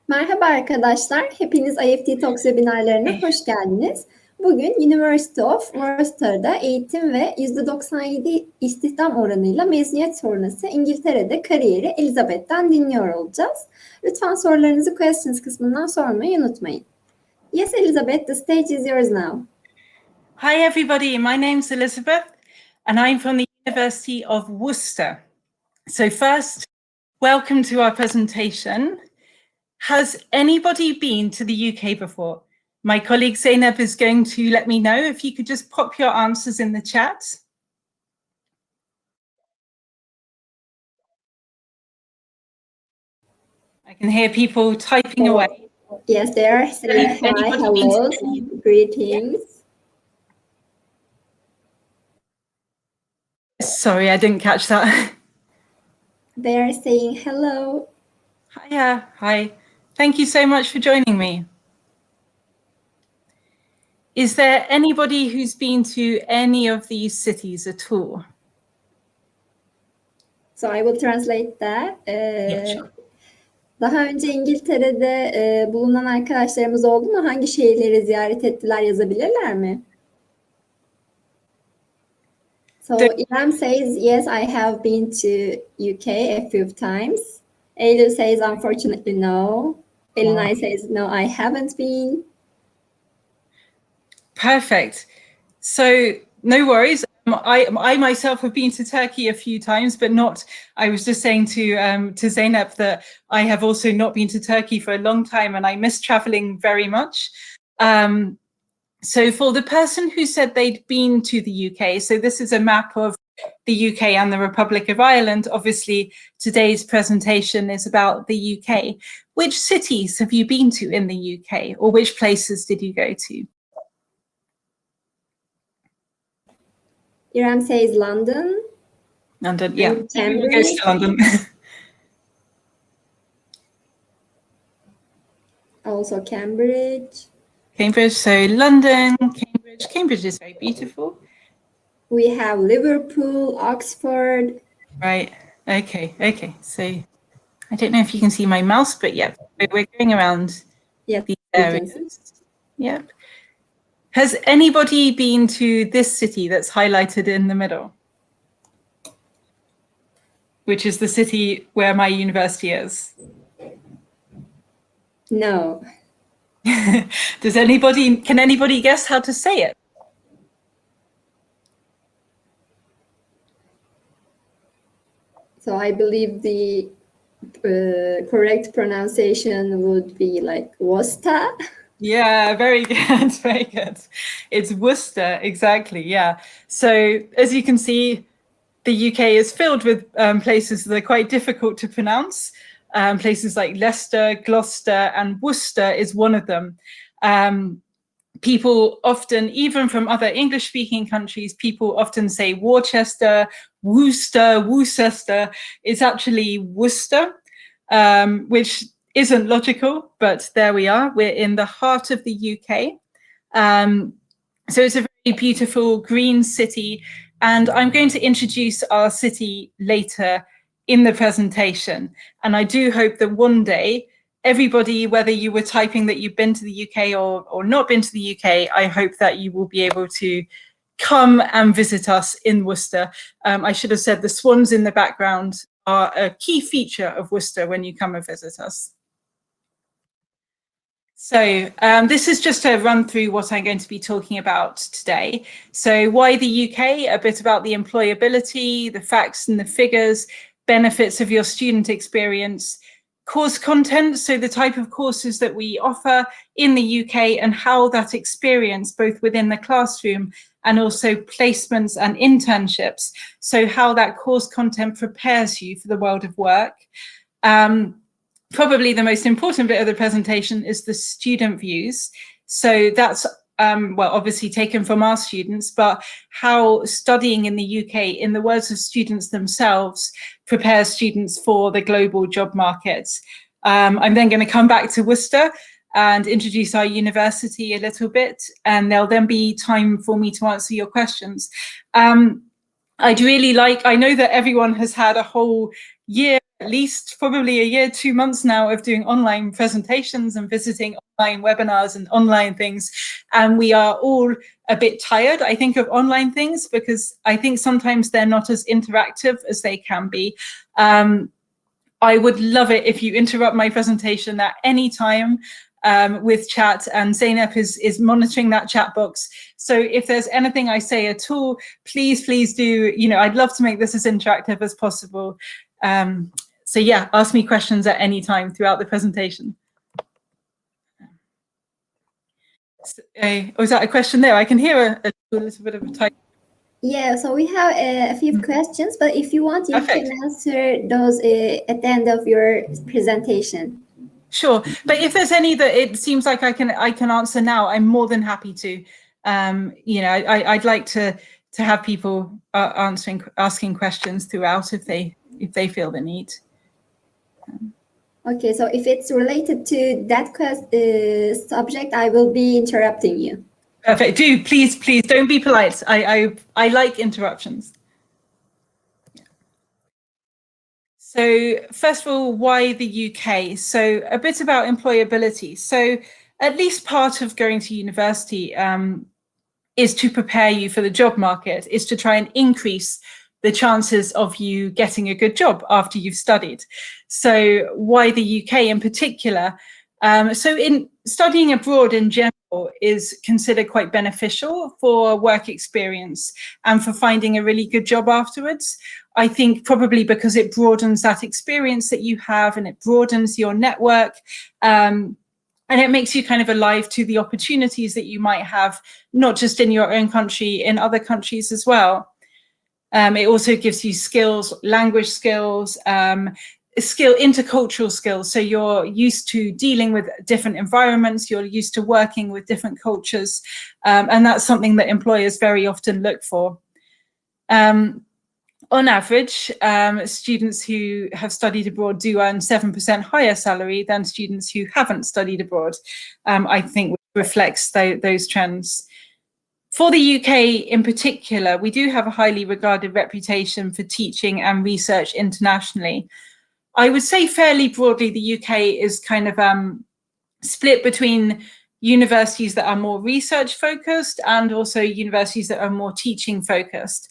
Merhaba arkadaşlar, hepiniz IEFT Talks webinarlarına hoş geldiniz. Bugün University of Worcester'da eğitim ve %97 istihdam oranıyla mezuniyet sonrası İngiltere'de kariyeri Elizabeth'ten dinliyor olacağız. Lütfen sorularınızı questions kısmından sormayı unutmayın. Yes, Elizabeth, the stage is yours now. Hi everybody, my name's Elizabeth and I'm from the University of Worcester. So first, welcome to our presentation. Has anybody been to the UK before? My colleague Zainab is going to let me know. If you could just pop your answers in the chat. I can hear people typing away. Yes, they are saying hi, hello, greetings. Sorry, I didn't catch that. They are saying hello. Hiya, hi. Thank you so much for joining me. Is there anybody who's been to any of these cities at all? So I will translate that. Yeah, sure. Daha önce İngiltere'de bulunan arkadaşlarımız oldu mu? Hangi şehirleri ziyaret ettiler yazabilirler mi? So İrem says, yes, I have been to UK a few times. Eylül says, unfortunately, no. Alumni says, no, I haven't been. Perfect. So no worries. I myself have been to Turkey a few times, but not. I was just saying to Zeynep that I have also not been to Turkey for a long time, and I miss traveling very much. So for the person who said they'd been to the UK, so this is a map of the UK and the Republic of Ireland. Obviously, today's presentation is about the UK. Which cities have you been to in the UK, or which places did you go to? İrem says London. London, yeah. Cambridge. Goes to London. Also Cambridge. Cambridge, so London, Cambridge. Cambridge is very beautiful. We have Liverpool, Oxford. Right, okay. So I don't know if you can see my mouse, but yeah, we're going around these areas. Yep. Has anybody been to this city that's highlighted in the middle? Which is the city where my university is? No. Can anybody guess how to say it? So I believe the correct pronunciation would be like Worcester. Yeah, very good, very good. It's Worcester, exactly, yeah. So as you can see, the UK is filled with places that are quite difficult to pronounce. Places like Leicester, Gloucester, and Worcester is one of them. People often, even from other English-speaking countries, people often say Worcester, Worcester. It's actually Worcester, which isn't logical, but there we are. We're in the heart of the UK. So it's a very beautiful green city, and I'm going to introduce our city later in the presentation. And I do hope that one day, everybody, whether you were typing that you've been to the UK or not been to the UK, I hope that you will be able to come and visit us in Worcester. I should have said the swans in the background are a key feature of Worcester when you come and visit us. So this is just a run through what I'm going to be talking about today. So why the UK, a bit about the employability, the facts and the figures, benefits of your student experience, course content, so the type of courses that we offer in the UK and how that experience, both within the classroom and also placements and internships, so how that course content prepares you for the world of work. Probably the most important bit of the presentation is the student views. So that's, well, obviously taken from our students, but how studying in the UK, in the words of students themselves, prepares students for the global job market. I'm then going to come back to Worcester and introduce our university a little bit, and there'll then be time for me to answer your questions. I know that everyone has had a whole year at least probably a year, 2 months now of doing online presentations and visiting online webinars and online things. And we are all a bit tired, I think, of online things, because I think sometimes they're not as interactive as they can be. I would love it if you interrupt my presentation at any time with chat, and Zeynep is monitoring that chat box. So if there's anything I say at all, please do, I'd love to make this as interactive as possible. So yeah, ask me questions at any time throughout the presentation. Was that a question there? I can hear a little bit of a type. Yeah, so we have a few questions, but if you want, you can answer those at the end of your presentation. Sure, but if there's any that it seems like I can answer now, I'm more than happy to. I'd like to have people asking questions throughout if they feel the need. Okay, so if it's related to that subject, I will be interrupting you. Perfect. Do please don't be polite. I like interruptions. So first of all, why the UK? So a bit about employability. So at least part of going to university is to prepare you for the job market, is to try and increase the chances of you getting a good job after you've studied. So why the UK in particular? So in studying abroad in general is considered quite beneficial for work experience and for finding a really good job afterwards. I think probably because it broadens that experience that you have, and it broadens your network, and it makes you kind of alive to the opportunities that you might have, not just in your own country, in other countries as well. It also gives you skills, language skills, intercultural skills. So you're used to dealing with different environments, you're used to working with different cultures, and that's something that employers very often look for. On average, students who have studied abroad do earn 7% higher salary than students who haven't studied abroad, I think, which reflects those trends. For the UK in particular, we do have a highly regarded reputation for teaching and research internationally. I would say fairly broadly, the UK is kind of split between universities that are more research focused and also universities that are more teaching focused.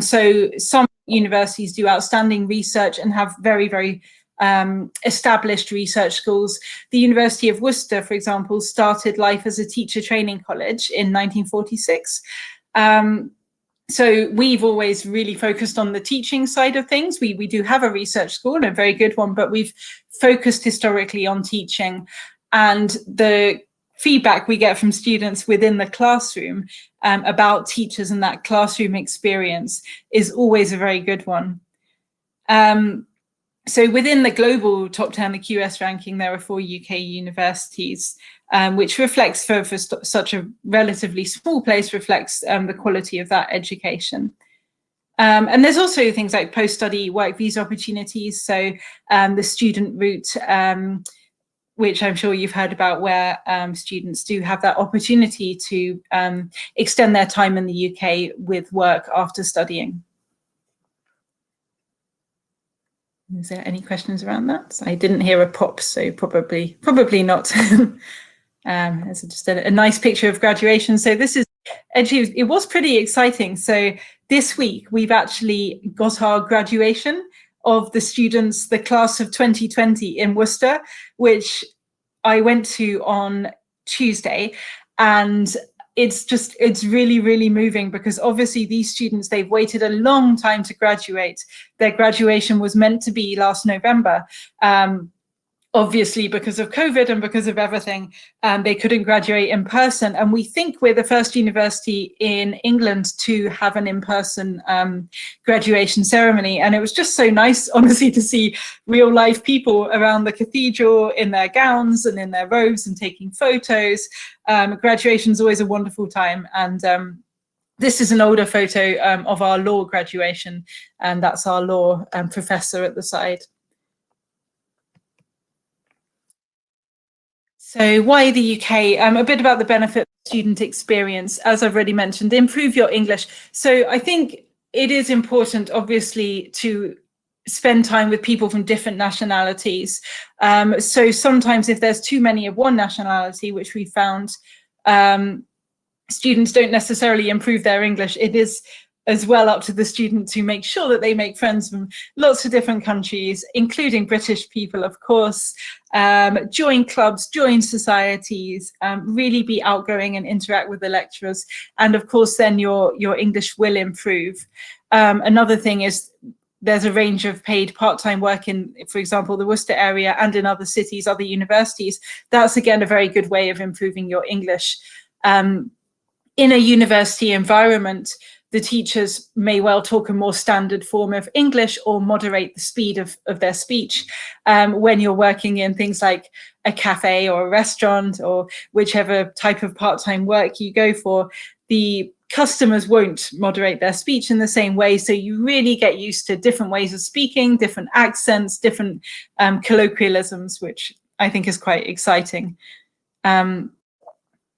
So some universities do outstanding research and have very, very established research schools. The University of Worcester, for example, started life as a teacher training college in 1946. So we've always really focused on the teaching side of things. We do have a research school, and a very good one, but we've focused historically on teaching. And the feedback we get from students within the classroom about teachers and that classroom experience is always a very good one. So within the global top 10, the QS ranking, there are 4 UK universities, which reflects for such a relatively small place, reflects the quality of that education. And there's also things like post-study work visa opportunities. So the student route, which I'm sure you've heard about, where students do have that opportunity to extend their time in the UK with work after studying. Is there any questions around that? I didn't hear a pop, so probably not. There's just a nice picture of graduation. So this is actually, it was pretty exciting. So this week we've actually got our graduation of the students, the class of 2020 in Worcester, which I went to on Tuesday, and it's really, really moving, because obviously these students, they've waited a long time to graduate. Their graduation was meant to be last November. Obviously, because of COVID and because of everything, they couldn't graduate in person. And we think we're the first university in England to have an in-person graduation ceremony. And it was just so nice, honestly, to see real life people around the cathedral in their gowns and in their robes and taking photos. Graduation is always a wonderful time. And this is an older photo of our law graduation, and that's our law professor at the side. So why the UK? A bit about the benefit of student experience. As I've already mentioned, improve your English. So I think it is important, obviously, to spend time with people from different nationalities. So sometimes if there's too many of one nationality, which we found, students don't necessarily improve their English. It is as well up to the student to make sure that they make friends from lots of different countries, including British people, of course, join clubs, join societies, really be outgoing and interact with the lecturers. And of course, then your English will improve. Another thing is there's a range of paid part-time work in, for example, the Worcester area and in other cities, other universities. That's, again, a very good way of improving your English. In a university environment, the teachers may well talk a more standard form of English or moderate the speed of their speech. When you're working in things like a cafe or a restaurant or whichever type of part-time work you go for, the customers won't moderate their speech in the same way. So you really get used to different ways of speaking, different accents, different colloquialisms, which I think is quite exciting.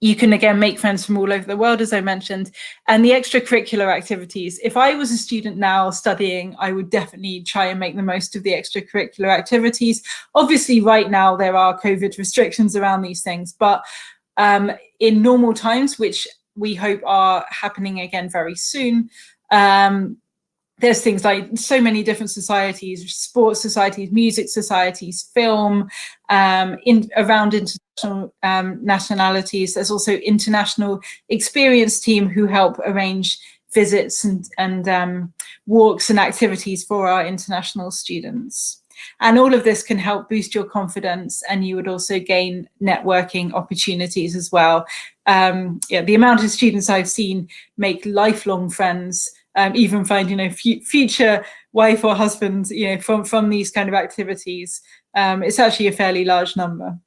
You can, again, make friends from all over the world, as I mentioned, and the extracurricular activities. If I was a student now studying, I would definitely try and make the most of the extracurricular activities. Obviously, right now, there are COVID restrictions around these things, but in normal times, which we hope are happening again very soon, there's things like so many different societies, sports societies, music societies, film, around international nationalities. There's also international experience team who help arrange visits and walks and activities for our international students. And all of this can help boost your confidence, and you would also gain networking opportunities as well. Yeah, the amount of students I've seen make lifelong friends, even find, future wife or husband, from these kind of activities. It's actually a fairly large number.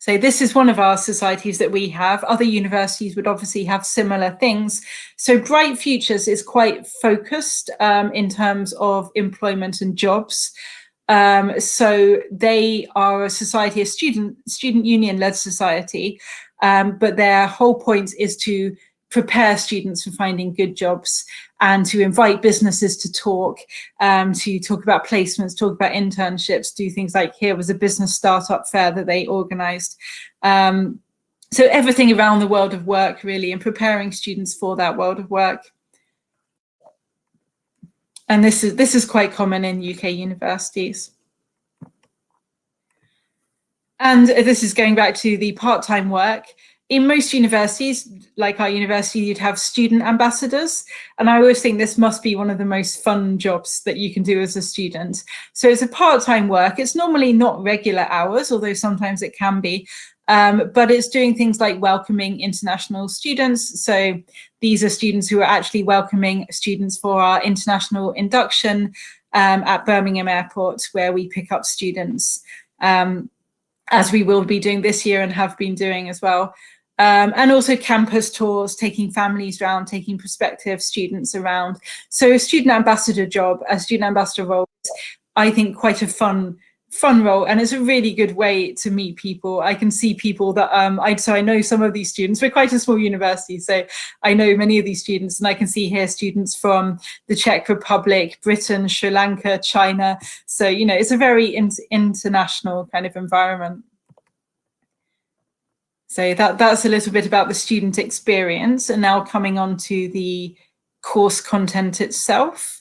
So this is one of our societies that we have. Other universities would obviously have similar things. So Bright Futures is quite focused in terms of employment and jobs. So they are a society, a student union-led society, but their whole point is to prepare students for finding good jobs and to invite businesses to talk about placements, talk about internships, do things like, here was a business startup fair that they organized. So everything around the world of work, really, and preparing students for that world of work. And this is quite common in UK universities. And this is going back to the part-time work. In most universities, like our university, you'd have student ambassadors. And I always think this must be one of the most fun jobs that you can do as a student. So it's a part-time work. It's normally not regular hours, although sometimes it can be. But it's doing things like welcoming international students. So these are students who are actually welcoming students for our international induction at Birmingham Airport, where we pick up students, as we will be doing this year and have been doing as well. And also campus tours, taking families around, taking prospective students around. So a student ambassador job, a student ambassador role is, I think, quite a fun role, and it's a really good way to meet people. I can see people that I know some of these students. We're quite a small university, so I know many of these students, and I can see here students from the Czech Republic, Britain, Sri Lanka, China. So it's a very international kind of environment. So that's a little bit about the student experience, and now coming on to the course content itself.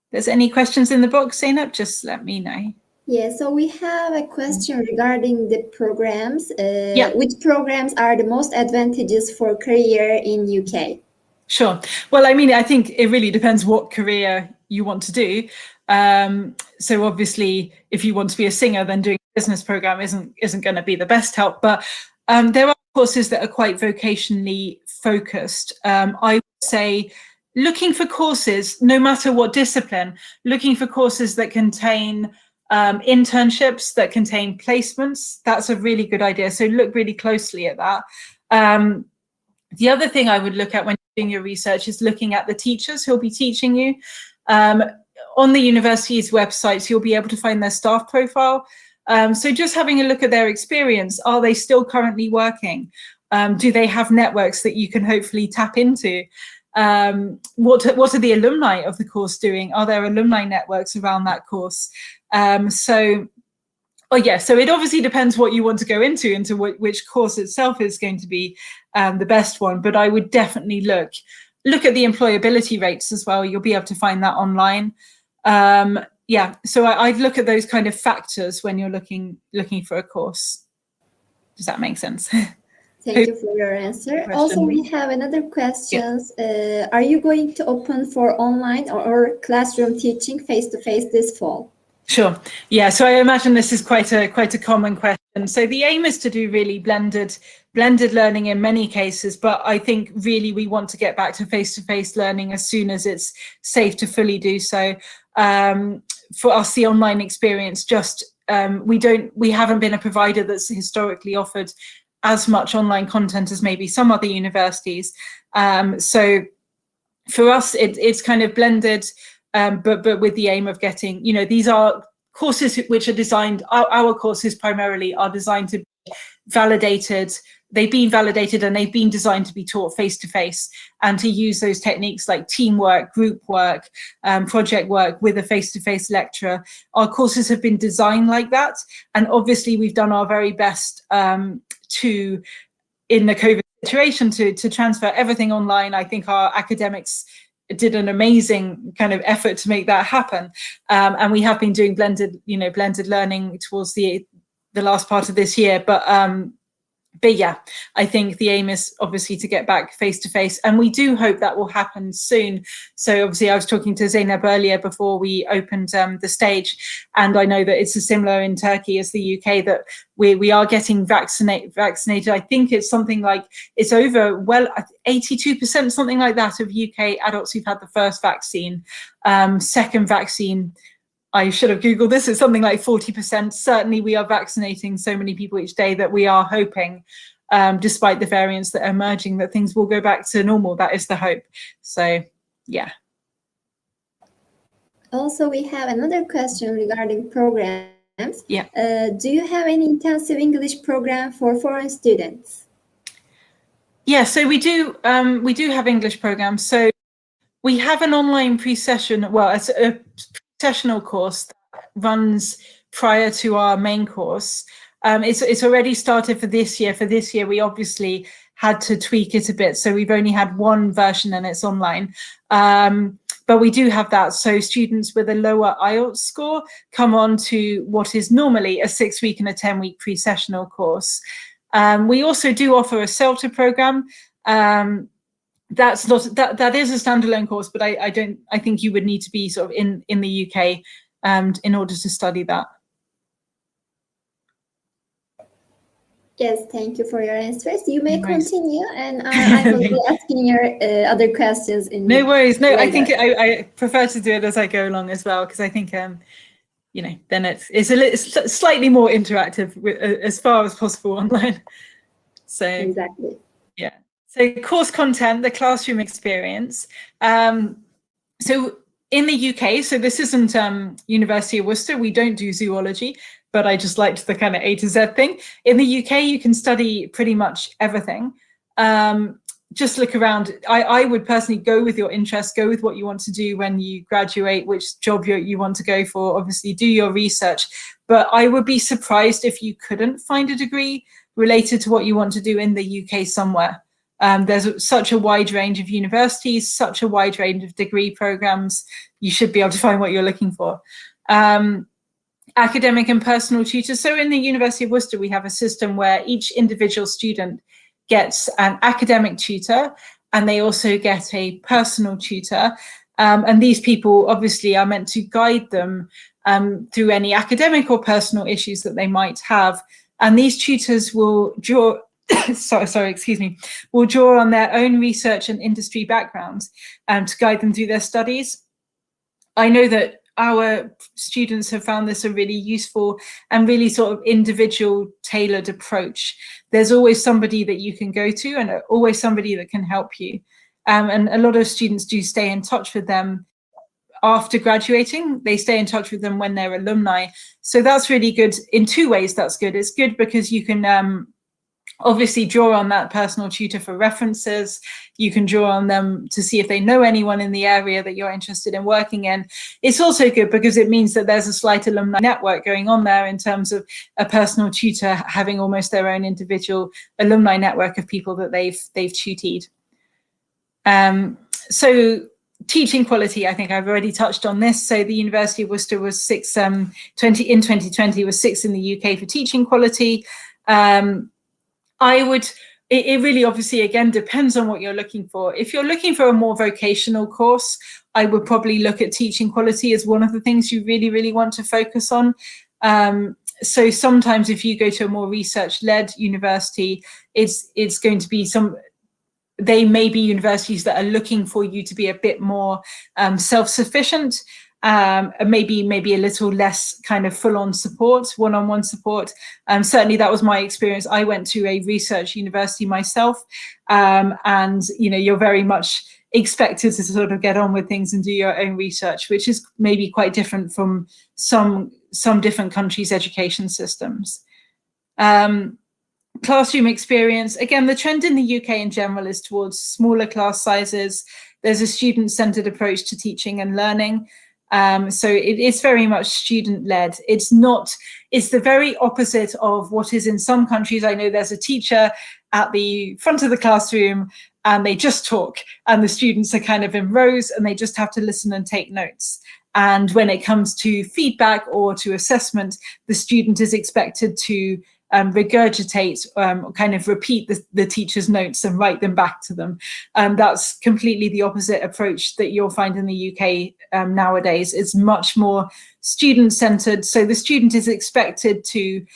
If there's any questions in the box, Zainab, just let me know. Yeah, so we have a question regarding the programs. Yeah. Which programs are the most advantageous for career in UK? Sure. Well, I think it really depends what career you want to do. So obviously, if you want to be a singer, then doing a business program isn't going to be the best help. But there are courses that are quite vocationally focused. I would say looking for courses, no matter what discipline, looking for courses that contain internships, that contain placements, that's a really good idea. So look really closely at that. The other thing I would look at when you're doing your research is looking at the teachers who'll be teaching you. On the university's websites, you'll be able to find their staff profile. So just having a look at their experience, are they still currently working? Do they have networks that you can hopefully tap into? what are the alumni of the course doing? Are there alumni networks around that course? Oh yeah, so it obviously depends what you want to go into which course itself is going to be the best one. But I would definitely look at the employability rates as well. You'll be able to find that online. Yeah, so I'd look at those kind of factors when you're looking for a course. Does that make sense? Thank you for your answer. Also, we have another question. Yeah. Are you going to open for online or classroom teaching face-to-face this fall? Sure. Yeah. So I imagine this is quite a common question. So the aim is to do really blended learning in many cases, but I think really we want to get back to face-to-face learning as soon as it's safe to fully do so. For us, the online experience we haven't been a provider that's historically offered as much online content as maybe some other universities. So for us, it's kind of blended. But with the aim of getting, these are courses which are designed, our courses primarily are designed to be validated. They've been validated and they've been designed to be taught face-to-face and to use those techniques like teamwork, group work, project work with a face-to-face lecturer. Our courses have been designed like that. And obviously we've done our very best in the COVID situation to transfer everything online. I think our academics did an amazing kind of effort to make that happen, and we have been doing blended learning towards the last part of this year. But yeah, I think the aim is obviously to get back face to face, and we do hope that will happen soon. So obviously, I was talking to Zeynep earlier before we opened the stage, and I know that it's similar in Turkey as the UK, that we are getting vaccinated. I think it's something like it's over 82%, something like that, of UK adults who've had the first vaccine. Second vaccine, I should have Googled this, it's something like 40%. Certainly we are vaccinating so many people each day that we are hoping, despite the variants that are emerging, that things will go back to normal. That is the hope. So, yeah. Also, we have another question regarding programs. Yeah. Do you have any intensive English program for foreign students? Yeah, so we do have English programs. So we have an online pre-session, well, it's a sessional course that runs prior to our main course. It's already started for this year. For this year, we obviously had to tweak it a bit. So we've only had one version and it's online. But we do have that. So students with a lower IELTS score come on to what is normally a 6-week and a 10-week pre-sessional course. We also do offer a CELTA program. That is a standalone course, but I think you would need to be sort of in the UK in order to study that. Yes, thank you for your answers. You may continue, and I will be asking your other questions. No worries. No, later. I think I prefer to do it as I go along as well, because I think then it's slightly more interactive as far as possible online. So exactly. Yeah. So course content, the classroom experience. So in the UK, so this isn't University of Worcester, we don't do zoology, but I just liked the kind of A to Z thing. In the UK, you can study pretty much everything. Just look around. I would personally go with your interests, go with what you want to do when you graduate, which job you want to go for, obviously do your research. But I would be surprised if you couldn't find a degree related to what you want to do in the UK somewhere. There's such a wide range of universities, such a wide range of degree programs. You should be able to find what you're looking for. Academic and personal tutors. So in the University of Worcester, we have a system where each individual student gets an academic tutor, and they also get a personal tutor. And these people obviously are meant to guide them through any academic or personal issues that they might have. And these tutors will draw will draw on their own research and industry backgrounds to guide them through their studies. I know that our students have found this a really useful and really sort of individual tailored approach. There's always somebody that you can go to and always somebody that can help you. And a lot of students do stay in touch with them after graduating. They stay in touch with them when they're alumni. So that's really good in two ways. That's good. It's good because you can obviously draw on that personal tutor for references. You can draw on them to see if they know anyone in the area that you're interested in working in. It's also good because it means that there's a slight alumni network going on there in terms of a personal tutor having almost their own individual alumni network of people that they've tutored. So teaching quality, I think I've already touched on this. So the University of Worcester was in 2020 was 6th in the UK for teaching quality. It really obviously, again, depends on what you're looking for. If you're looking for a more vocational course, I would probably look at teaching quality as one of the things you really, really want to focus on. So sometimes if you go to a more research-led university, it's going to be they may be universities that are looking for you to be a bit more self-sufficient, maybe a little less kind of full-on support, one-on-one support. Certainly that was my experience. I went to a research university myself, and you're very much expected to sort of get on with things and do your own research, which is maybe quite different from some different countries' education systems. Classroom experience, again, the trend in the UK in general is towards smaller class sizes. There's a student-centered approach to teaching and learning. So it is very much student-led. It's the very opposite of what is in some countries. I know there's a teacher at the front of the classroom and they just talk, and the students are kind of in rows and they just have to listen and take notes. And when it comes to feedback or to assessment, the student is expected to regurgitate, kind of repeat the teacher's notes and write them back to them. That's completely the opposite approach that you'll find in the UK nowadays. It's much more student-centered. So the student is expected to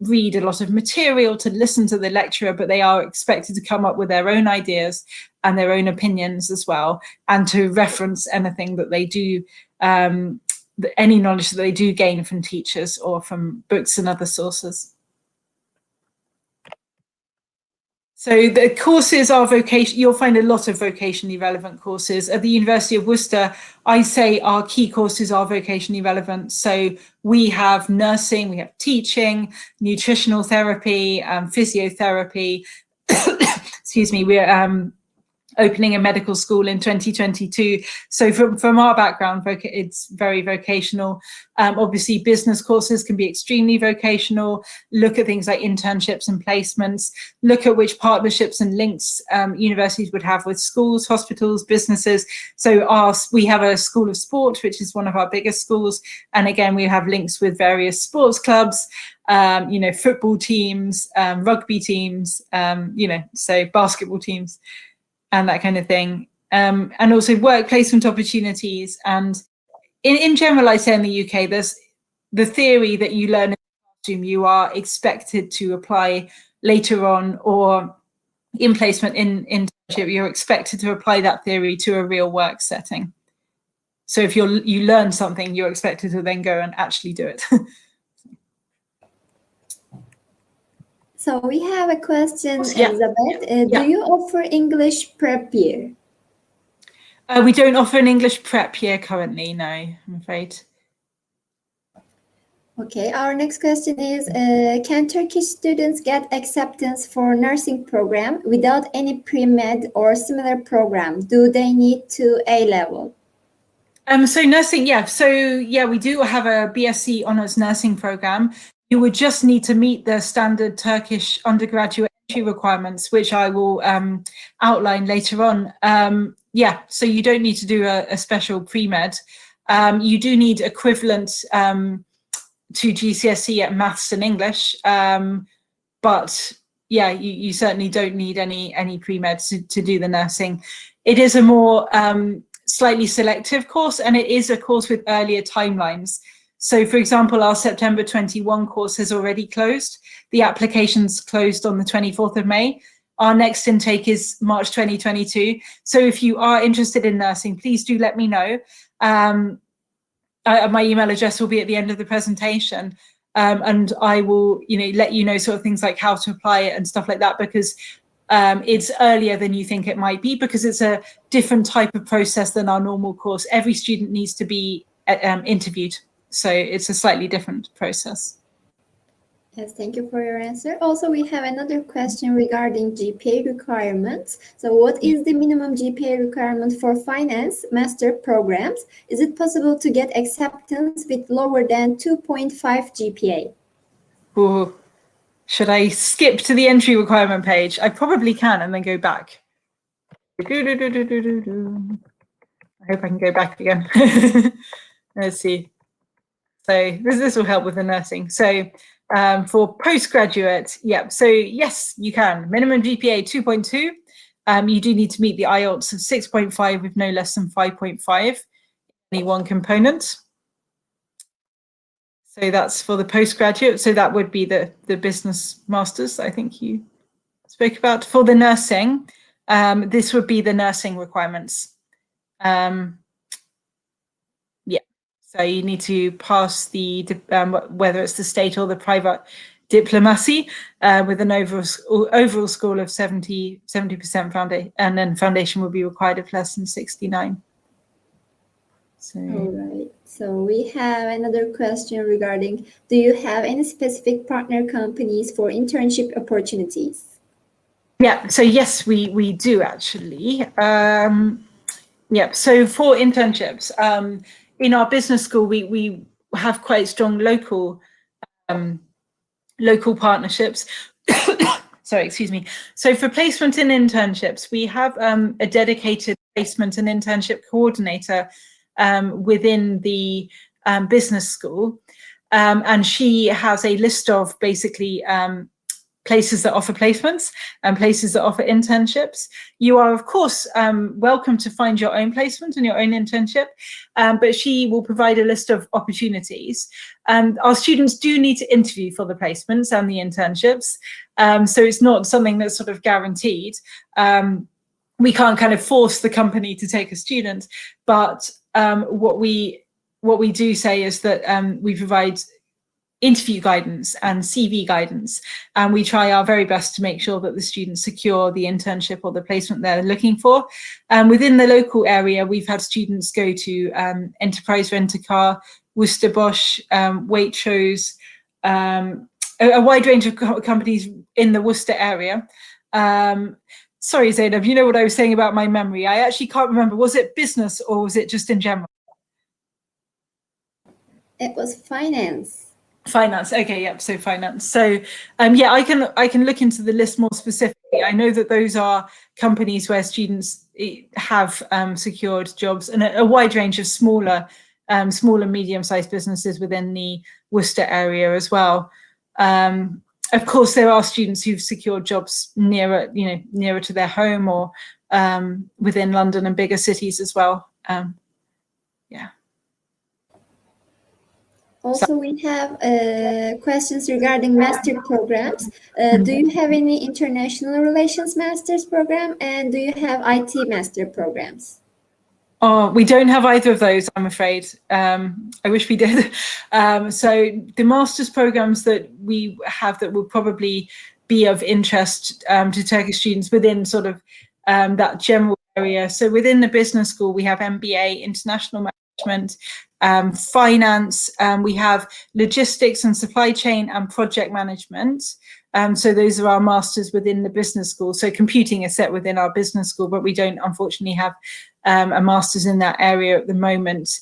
read a lot of material, to listen to the lecturer, but they are expected to come up with their own ideas and their own opinions as well, and to reference anything that they do, any knowledge that they do gain from teachers or from books and other sources. So the courses are you'll find a lot of vocationally relevant courses. At the University of Worcester, I say our key courses are vocationally relevant. So we have nursing, we have teaching, nutritional therapy, physiotherapy. Excuse me, we're opening a medical school in 2022. So from our background, it's very vocational. Obviously, business courses can be extremely vocational. Look at things like internships and placements. Look at which partnerships and links universities would have with schools, hospitals, businesses. So we have a school of sport, which is one of our biggest schools. And again, we have links with various sports clubs, football teams, rugby teams, so basketball teams, and that kind of thing, and also work placement opportunities. And in general, I say in the UK, there's the theory that you learn in the classroom, you are expected to apply later on, or in placement in internship, you're expected to apply that theory to a real work setting. So if you learn something, you're expected to then go and actually do it. So we have a question, Yeah. Elizabeth. Do you offer English prep year? We don't offer an English prep year currently, no, I'm afraid. Okay, our next question is, can Turkish students get acceptance for nursing program without any pre-med or similar program? Do they need to A-level? So nursing, we do have a BSc honours nursing program. You would just need to meet the standard Turkish undergraduate entry requirements, which I will outline later on. So you don't need to do a special pre-med. You do need equivalent to GCSE at maths and English, but you certainly don't need any pre-med to do the nursing. It is a more slightly selective course, and it is a course with earlier timelines. So, for example, our September 21 course has already closed. The applications closed on the 24th of May. Our next intake is March 2022. So if you are interested in nursing, please do let me know. My email address will be at the end of the presentation. And I will, let you know sort of things like how to apply it and stuff like that, because it's earlier than you think it might be, because it's a different type of process than our normal course. Every student needs to be interviewed. So it's a slightly different process. Yes, thank you for your answer. Also, we have another question regarding GPA requirements. So what is the minimum GPA requirement for finance master programs? Is it possible to get acceptance with lower than 2.5 GPA? Ooh. Should I skip to the entry requirement page? I probably can and then go back. I hope I can go back again. Let's see. So this will help with the nursing. So for postgraduate, yeah, so yes, you can. Minimum GPA 2.2. You do need to meet the IELTS of 6.5 with no less than 5.5 any one component. So that's for the postgraduate. So that would be the business masters, I think you spoke about. For the nursing, this would be the nursing requirements. Yeah, so you need to pass the, whether it's the state or the private diplomacy with an overall score of 70% foundation, and then foundation will be required of less than 69. So. All right. So we have another question regarding, do you have any specific partner companies for internship opportunities? Yeah, so yes, we do actually. Yeah, so for internships, in our business school, we have quite strong local partnerships. Sorry, excuse me. So for placement and internships, we have a dedicated placement and internship coordinator within the business school, and she has a list of basically places that offer placements and places that offer internships. You are, of course, welcome to find your own placement and your own internship, but she will provide a list of opportunities. Our students do need to interview for the placements and the internships, so it's not something that's sort of guaranteed. We can't kind of force the company to take a student, but what we do say is that we provide interview guidance and CV guidance, and we try our very best to make sure that the students secure the internship or the placement they're looking for. Within the local area, we've had students go to Enterprise Rent-A-Car, Worcester Bosch, Waitrose, a wide range of companies in the Worcester area. Sorry, Zainab, you know what I was saying about my memory? I actually can't remember. Was it business or was it just in general? It was finance. Finance. Okay, yep. So finance. So yeah, I can look into the list more specifically. I know that those are companies where students have secured jobs, and a wide range of smaller, medium-sized businesses within the Worcester area as well. Of course, there are students who've secured jobs nearer to their home or within London and bigger cities as well. Yeah. Also, we have questions regarding master programs. Do you have any international relations master's program, and do you have IT master programs? Oh, we don't have either of those, I'm afraid. I wish we did. So the master's programs that we have that will probably be of interest to Turkish students within sort of that general area. So within the business school, we have MBA, International Management, finance, we have logistics and supply chain and project management. So those are our masters within the business school. So computing is set within our business school, but we don't unfortunately have a master's in that area at the moment.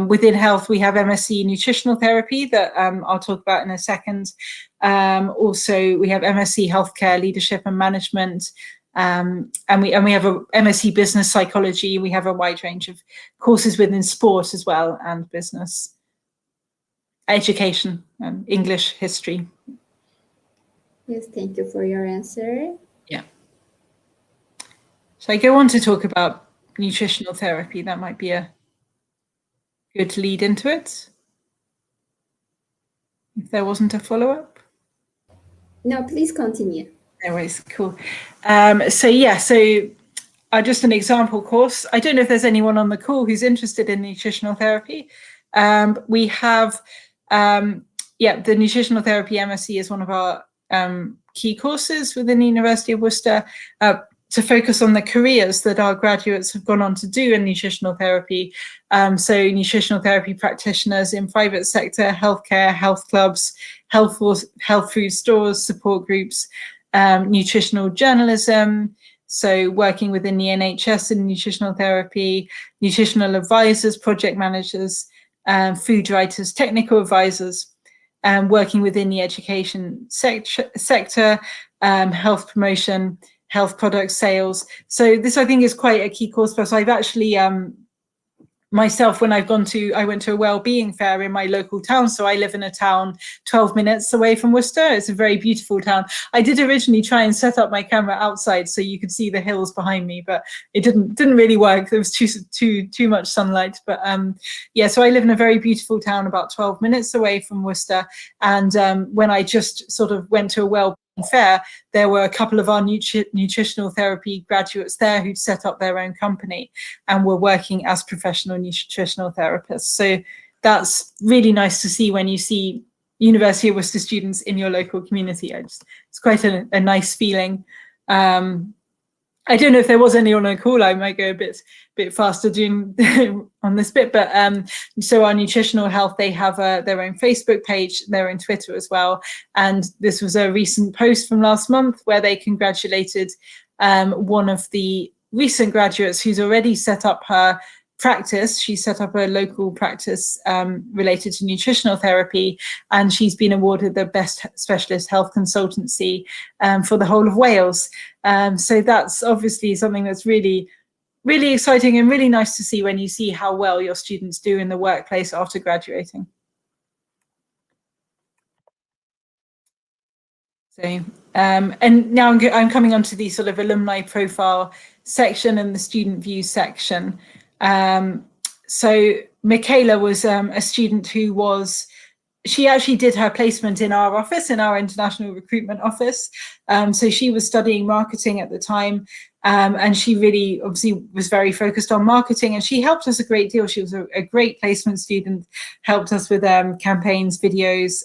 Within health, we have MSc Nutritional Therapy that I'll talk about in a second. Also, we have MSc Healthcare Leadership and Management. And we have a MSc Business Psychology. We have a wide range of courses within sport as well, and business, education, English, history. Yes, thank you for your answer. Yeah. So I go on to talk about nutritional therapy. That might be a good lead into it, if there wasn't a follow-up. No, please continue. Anyways, cool. So yeah, so just an example course. I don't know if there's anyone on the call who's interested in nutritional therapy. We have, the Nutritional Therapy MSc is one of our key courses within the University of Worcester. to focus on the careers that our graduates have gone on to do in nutritional therapy. So nutritional therapy practitioners in private sector, healthcare, health clubs, health food stores, support groups, nutritional journalism, so working within the NHS in nutritional therapy, nutritional advisors, project managers, food writers, technical advisors, working within the education sector, health promotion, health product sales. So this, I think, is quite a key course for us. I've actually myself, when I went to a wellbeing fair in my local town. So I live in a town 12 minutes away from Worcester. It's a very beautiful town. I did originally try and set up my camera outside so you could see the hills behind me, but it didn't really work. There was too much sunlight. But yeah, so I live in a very beautiful town about 12 minutes away from Worcester. And when I just sort of went to a wellbeing fair, there were a couple of our nutritional therapy graduates there who'd set up their own company and were working as professional nutritional therapists. So that's really nice to see when you see University of Worcester students in your local community. It's quite a nice feeling. I don't know if there was any on a call. I might go a bit faster doing on this bit, but so our nutritional health, they have their own Facebook page, their own Twitter as well. And this was a recent post from last month where they congratulated one of the recent graduates who's already set up her practice. She set up a local practice related to nutritional therapy, and she's been awarded the best specialist health consultancy for the whole of Wales. So that's obviously something that's really, really exciting and really nice to see when you see how well your students do in the workplace after graduating. So, and now I'm coming on to the sort of alumni profile section and the student views section. So Michaela was a student who she actually did her placement in our office, in our international recruitment office. So she was studying marketing at the time, and she really obviously was very focused on marketing, and she helped us a great deal. She was a great placement student, helped us with campaigns, videos,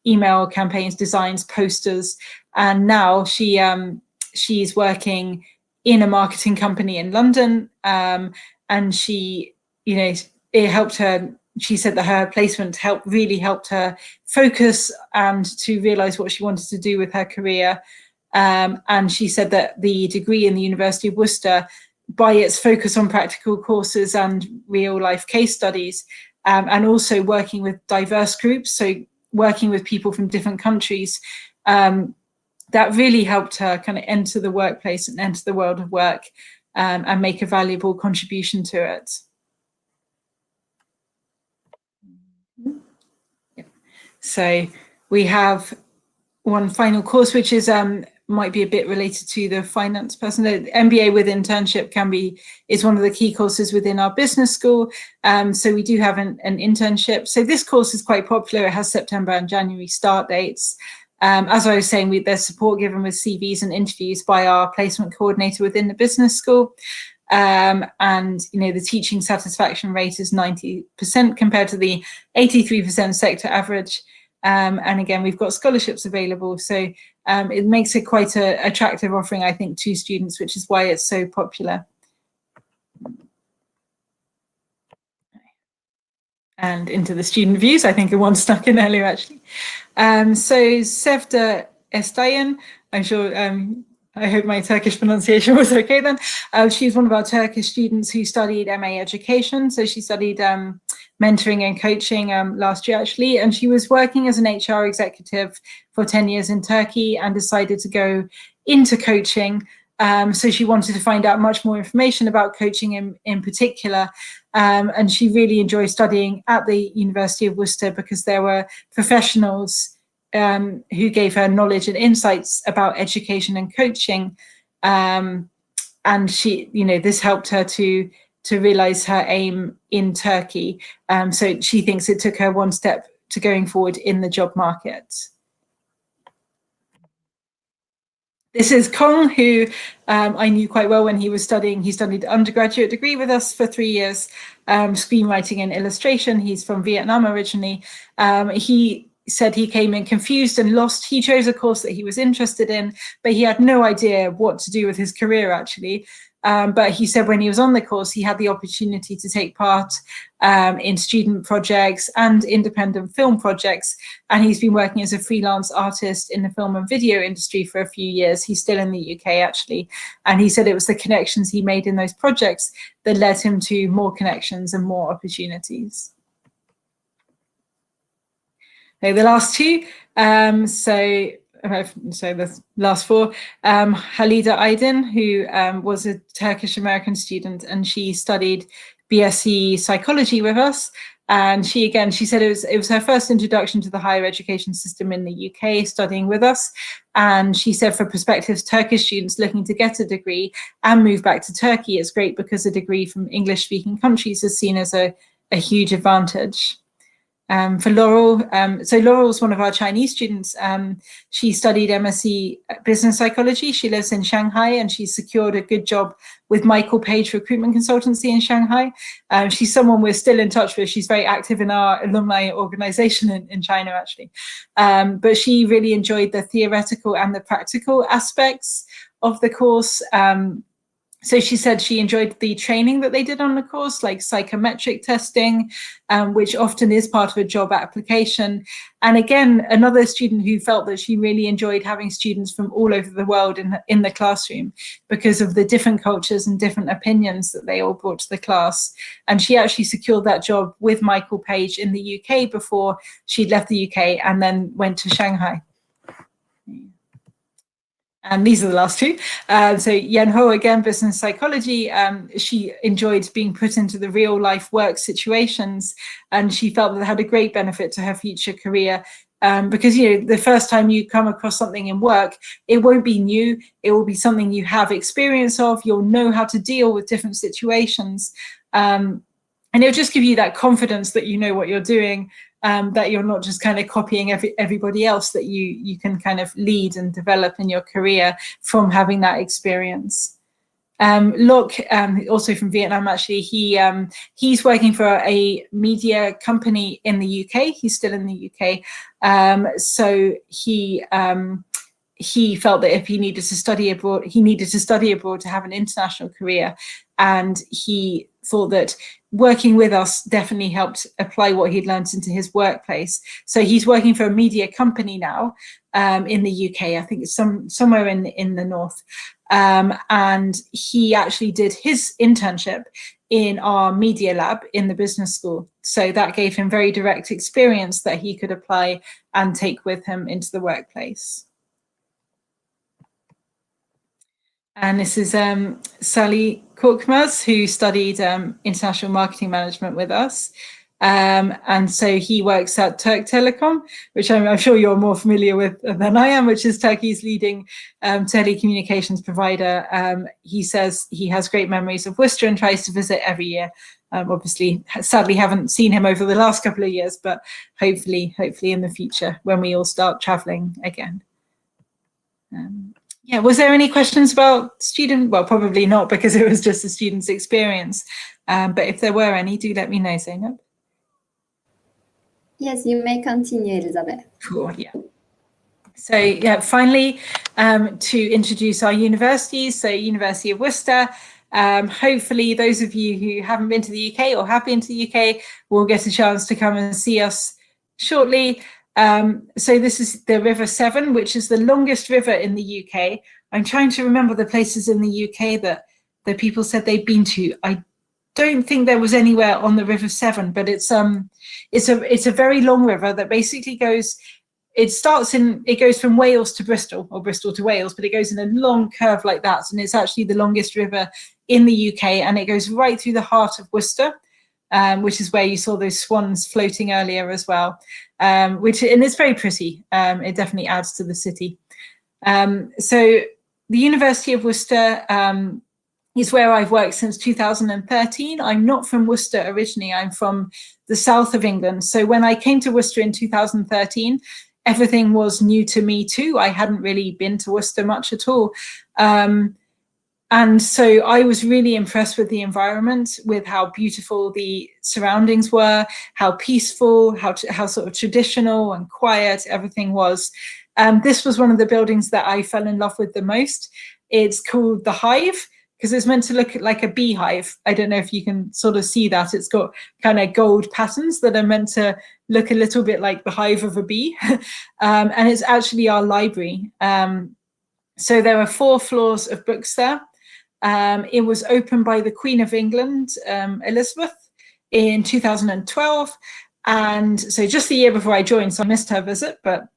email campaigns, designs, posters, and now she's working in a marketing company in London, and she, it helped her. She said that her placement really helped her focus and to realize what she wanted to do with her career. And she said that the degree in the University of Worcester, by its focus on practical courses and real life case studies, and also working with diverse groups, so working with people from different countries, that really helped her kind of enter the workplace and enter the world of work, and make a valuable contribution to it. So we have one final course, which is might be a bit related to the finance person. The MBA with internship is one of the key courses within our business school. So we do have an internship. So this course is quite popular. It has September and January start dates. As I was saying, there's support given with CVs and interviews by our placement coordinator within the business school. And the teaching satisfaction rate is 90% compared to the 83% sector average. And again, we've got scholarships available, so it makes it quite an attractive offering, I think, to students, which is why it's so popular. And into the student views, I think one stuck in earlier, actually. So Sevda Estayan, I'm sure, I hope my Turkish pronunciation was okay then. She's one of our Turkish students who studied MA education. So she studied mentoring and coaching last year, actually, and she was working as an HR executive for 10 years in Turkey and decided to go into coaching. So she wanted to find out much more information about coaching in particular. And she really enjoyed studying at the University of Worcester because there were professionals who gave her knowledge and insights about education and coaching. And she, this helped her to realize her aim in Turkey. So she thinks it took her one step to going forward in the job market. This is Kong, who I knew quite well when he was studying. He studied undergraduate degree with us for 3 years, screenwriting and illustration. He's from Vietnam originally. He said he came in confused and lost. He chose a course that he was interested in, but he had no idea what to do with his career, actually. But he said when he was on the course, he had the opportunity to take part in student projects and independent film projects. And he's been working as a freelance artist in the film and video industry for a few years. He's still in the UK, actually. And he said it was the connections he made in those projects that led him to more connections and more opportunities. So the last two, so the last four, Halida Aydin, who was a Turkish American student, and she studied BSc psychology with us. And she said it was her first introduction to the higher education system in the UK, studying with us. And she said for prospective Turkish students looking to get a degree and move back to Turkey, it's great because a degree from English-speaking countries is seen as a huge advantage. For Laurel, so Laurel's one of our Chinese students. She studied MSc Business Psychology. She lives in Shanghai, and she secured a good job with Michael Page Recruitment Consultancy in Shanghai. She's someone we're still in touch with. She's very active in our alumni organization in China, actually. But she really enjoyed the theoretical and the practical aspects of the course. So she said she enjoyed the training that they did on the course, like psychometric testing, which often is part of a job application. And again, another student who felt that she really enjoyed having students from all over the world in the classroom because of the different cultures and different opinions that they all brought to the class. And she actually secured that job with Michael Page in the UK before she'd left the UK and then went to Shanghai. And these are the last two. So Yen Ho, again, business psychology. She enjoyed being put into the real life work situations, and she felt that it had a great benefit to her future career. Because, you know, the first time you come across something in work, it won't be new. It will be something you have experience of. You'll know how to deal with different situations. And it'll just give you that confidence that you know what you're doing. That you're not just kind of copying everybody else, that you can kind of lead and develop in your career from having that experience. Lok, also from Vietnam, actually, he's working for a media company in the UK. He's still in the UK. So he felt that if he needed to study abroad, he needed to study abroad to have an international career. And he thought that working with us definitely helped apply what he'd learned into his workplace. So he's working for a media company now in the UK. I think it's somewhere in the north. And he actually did his internship in our media lab in the business school. So that gave him very direct experience that he could apply and take with him into the workplace. And this is Sally Korkmaz, who studied international marketing management with us. And so he works at Turk Telekom, which I'm sure you're more familiar with than I am, which is Turkey's leading telecommunications provider. He says he has great memories of Worcester and tries to visit every year. Obviously, sadly, haven't seen him over the last couple of years, but hopefully in the future when we all start traveling again. Yeah, was there any questions about student? Well, probably not, because it was just a student's experience. But if there were any, do let me know, Zeynep. Yes, you may continue, Elizabeth. Cool, yeah. So yeah, finally, to introduce our universities. So University of Worcester. Hopefully those of you who haven't been to the UK or have been to the UK will get a chance to come and see us shortly. So this is the River Severn, which is the longest river in the UK. I'm trying to remember the places in the UK that people said they'd been to. I don't think there was anywhere on the River Severn, but it's a very long river that basically goes. It goes from Wales to Bristol, or Bristol to Wales, but it goes in a long curve like that, and it's actually the longest river in the UK, and it goes right through the heart of Worcester. Which is where you saw those swans floating earlier as well, and it's very pretty. It definitely adds to the city. So the University of Worcester is where I've worked since 2013. I'm not from Worcester originally. I'm from the south of England. So when I came to Worcester in 2013, everything was new to me too. I hadn't really been to Worcester much at all. And so I was really impressed with the environment, with how beautiful the surroundings were, how peaceful, how sort of traditional and quiet everything was. This was one of the buildings that I fell in love with the most. It's called the Hive, because it's meant to look like a beehive. I don't know if you can sort of see that. It's got kind of gold patterns that are meant to look a little bit like the hive of a bee. And it's actually our library. So there are 4 floors of books there. It was opened by the Queen of England, Elizabeth, in 2012. And so just the year before I joined, so I missed her visit, but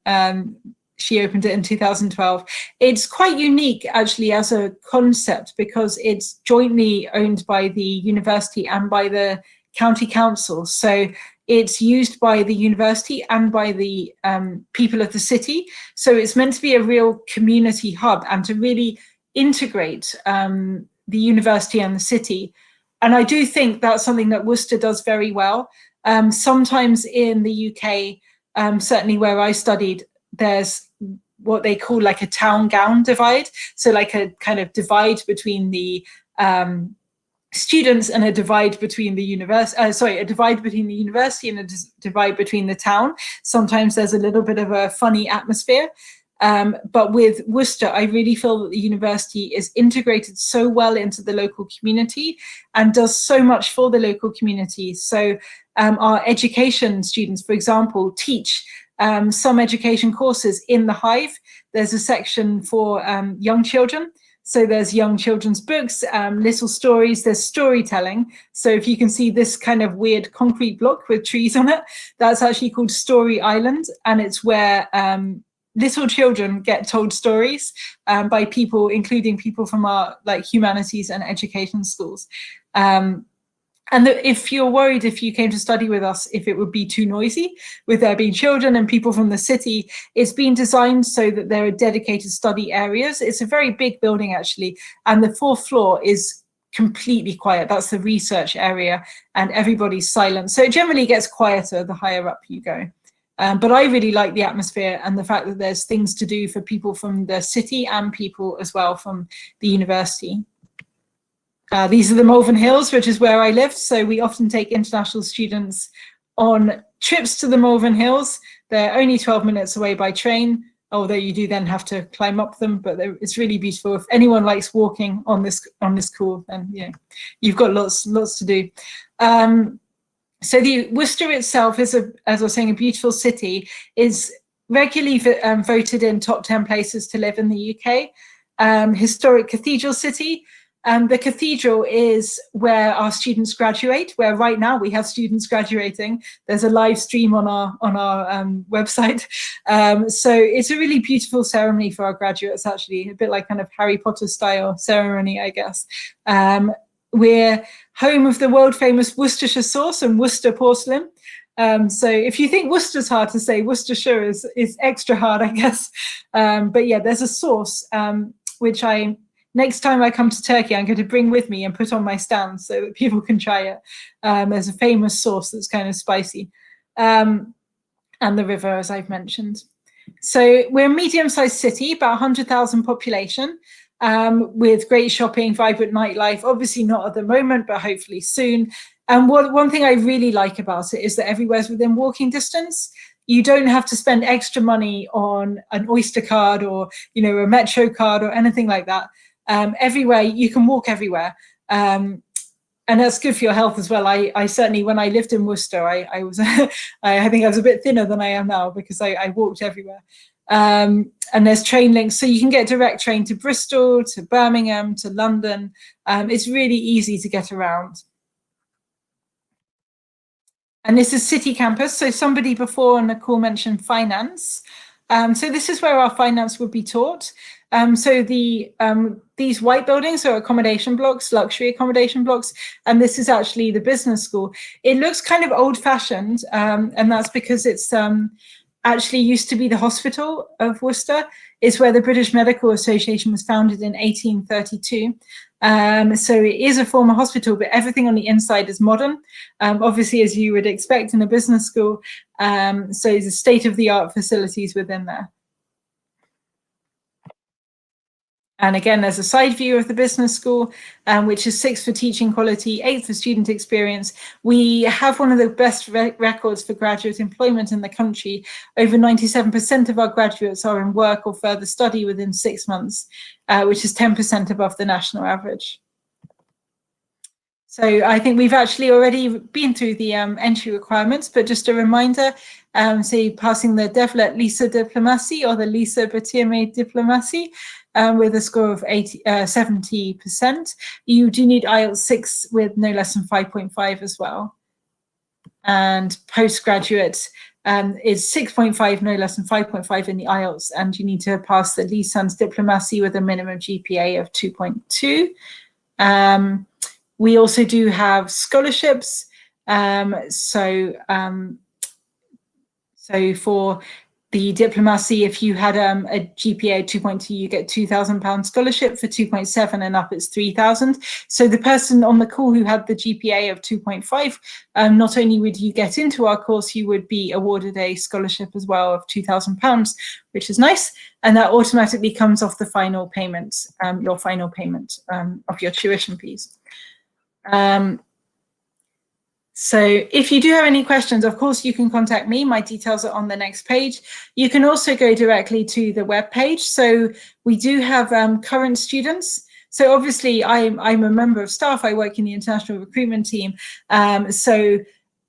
she opened it in 2012. It's quite unique, actually, as a concept, because it's jointly owned by the university and by the county council. So it's used by the university and by the people of the city. So it's meant to be a real community hub and to really integrate the university and the city. And I do think that's something that Worcester does very well. Sometimes in the UK, certainly where I studied, there's what they call like a town gown divide. So like a kind of divide between the students and a divide between the a divide between the university and a divide between the town. Sometimes there's a little bit of a funny atmosphere. But with Worcester, I really feel that the university is integrated so well into the local community and does so much for the local community. So our education students, for example, teach some education courses in the Hive. There's a section for young children. So there's young children's books, little stories, there's storytelling. So if you can see this kind of weird concrete block with trees on it, that's actually called Story Island. And it's where little children get told stories by people, including people from our like humanities and education schools. And if you're worried, if you came to study with us, if it would be too noisy, with there being children and people from the city, it's been designed so that there are dedicated study areas. It's a very big building, actually. And the 4th floor is completely quiet. That's the research area, and everybody's silent. So it generally gets quieter the higher up you go. But I really like the atmosphere and the fact that there's things to do for people from the city and people as well from the university. These are the Malvern Hills, which is where I lived. So we often take international students on trips to the Malvern Hills. They're only 12 minutes away by train, although you do then have to climb up them, but it's really beautiful. If anyone likes walking on this cool, then you've got lots to do. So the Worcester itself is, as I was saying, a beautiful city, is regularly voted in top 10 places to live in the UK. Historic cathedral city. The cathedral is where our students graduate, where right now we have students graduating. There's a live stream on our website. So it's a really beautiful ceremony for our graduates, actually, a bit like kind of Harry Potter style ceremony, I guess. We're home of the world famous Worcestershire sauce and Worcester porcelain. So if you think Worcester's hard to say, Worcestershire is extra hard, I guess. But yeah, there's a sauce, which next time I come to Turkey, I'm going to bring with me and put on my stand so that people can try it. There's a famous sauce that's kind of spicy. And the river, as I've mentioned. So we're a medium-sized city, about 100,000 population, with great shopping, vibrant nightlife, obviously not at the moment, but hopefully soon. And one thing I really like about it is that everywhere's within walking distance. You don't have to spend extra money on an Oyster card or, a Metro card or anything like that. Everywhere, you can walk everywhere. And that's good for your health as well. I certainly, when I lived in Worcester, I was, I think I was a bit thinner than I am now because I walked everywhere. And there's train links, so you can get direct train to Bristol, to Birmingham, to London. It's really easy to get around. And this is City Campus. So somebody before on the call mentioned finance. So this is where our finance would be taught. So these white buildings are accommodation blocks, luxury accommodation blocks, and this is actually the business school. It looks kind of old-fashioned, and that's because it's actually used to be the hospital of Worcester. It's where the British Medical Association was founded in 1832. So it is a former hospital, but everything on the inside is modern, obviously, as you would expect in a business school. So it's a state-of-the-art facilities within there. And again, there's a side view of the business school, which is 6 for teaching quality, 8 for student experience. We have one of the best records for graduate employment in the country. Over 97% of our graduates are in work or further study within 6 months, which is 10% above the national average. So I think we've actually already been through the entry requirements, but just a reminder, so passing the DevLet Lise Diplomacy or the Lise Betieme Diplomacy with a score of 70%. You do need IELTS 6 with no less than 5.5 as well. And postgraduate is 6.5, no less than 5.5 in the IELTS, and you need to pass the Lisans Diplomacy with a minimum GPA of 2.2. We also do have scholarships. So for the diplomacy, if you had a GPA 2.2, you get £2,000 scholarship. For 2.7 and up, it's 3,000. So the person on the call who had the GPA of 2.5, not only would you get into our course, you would be awarded a scholarship as well of £2,000, which is nice. And that automatically comes off the final payment, your final payment of your tuition fees. So if you do have any questions, of course, you can contact me. My details are on the next page. You can also go directly to the web page. So we do have current students. So obviously, I'm a member of staff. I work in the international recruitment team. So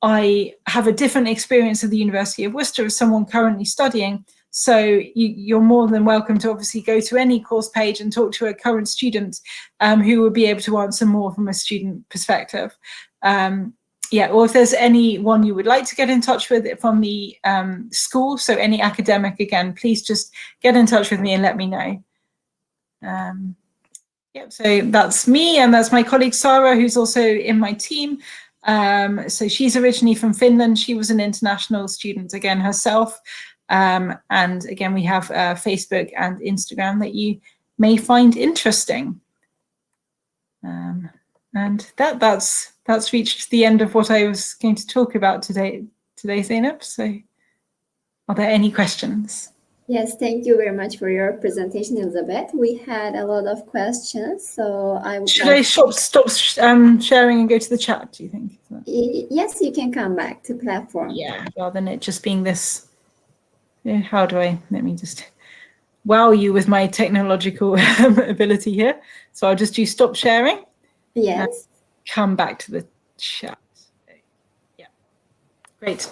I have a different experience of the University of Worcester as someone currently studying. So you're more than welcome to obviously go to any course page and talk to a current student who will be able to answer more from a student perspective. Yeah, or if there's anyone you would like to get in touch with from the school, so any academic, again, please just get in touch with me and let me know. Yeah, so that's me, and that's my colleague Sarah, who's also in my team. So she's originally from Finland. She was an international student, again, herself. And again, we have Facebook and Instagram that you may find interesting. And that's reached the end of what I was going to talk about today, Zainab. So are there any questions? Yes, thank you very much for your presentation, Elizabeth. We had a lot of questions, so I would Should I stop sharing and go to the chat, do you think? Yes, you can come back to platform. Yeah, rather than it just being this, how do I, let me just wow you with my technological ability here. So I'll just do stop sharing. Yes. Come back to the chat. Yeah, great.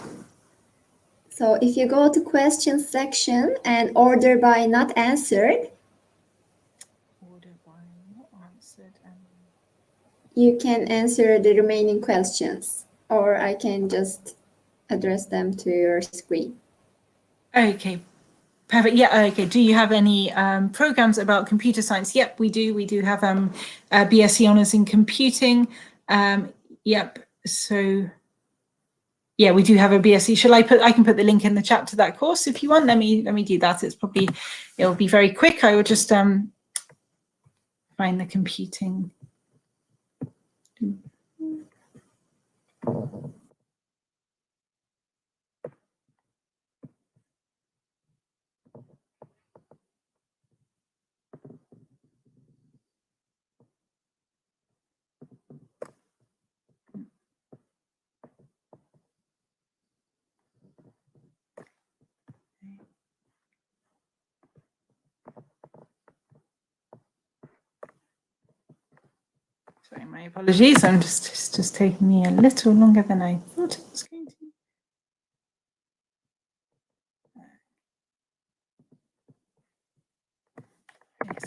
So if you go to questions section and order by not answered, you can answer the remaining questions, or I can just address them to your screen. Okay, perfect. Yeah, okay. Do you have any programs about computer science? Yep, we do. We do have BSc Honours in Computing. Yep, so yeah, we do have a BSc. I can put the link in the chat to that course if you want. Let me do that. It'll be very quick. I will just find the computing. Sorry, my apologies. It's just taking me a little longer than I thought it was going to.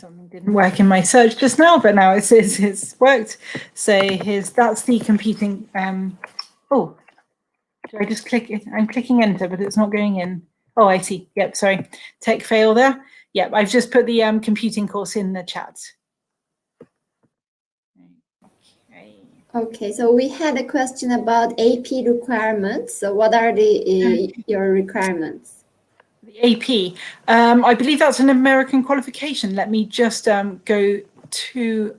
Something didn't work in my search just now, but now it's worked. So that's the computing. Oh, do I just click it? I'm clicking enter, but it's not going in. Oh, I see. Yep, sorry. Tech fail there. Yep, I've just put the computing course in the chat. Okay, so we had a question about AP requirements. So what are your requirements? The AP, I believe that's an American qualification. Let me just go to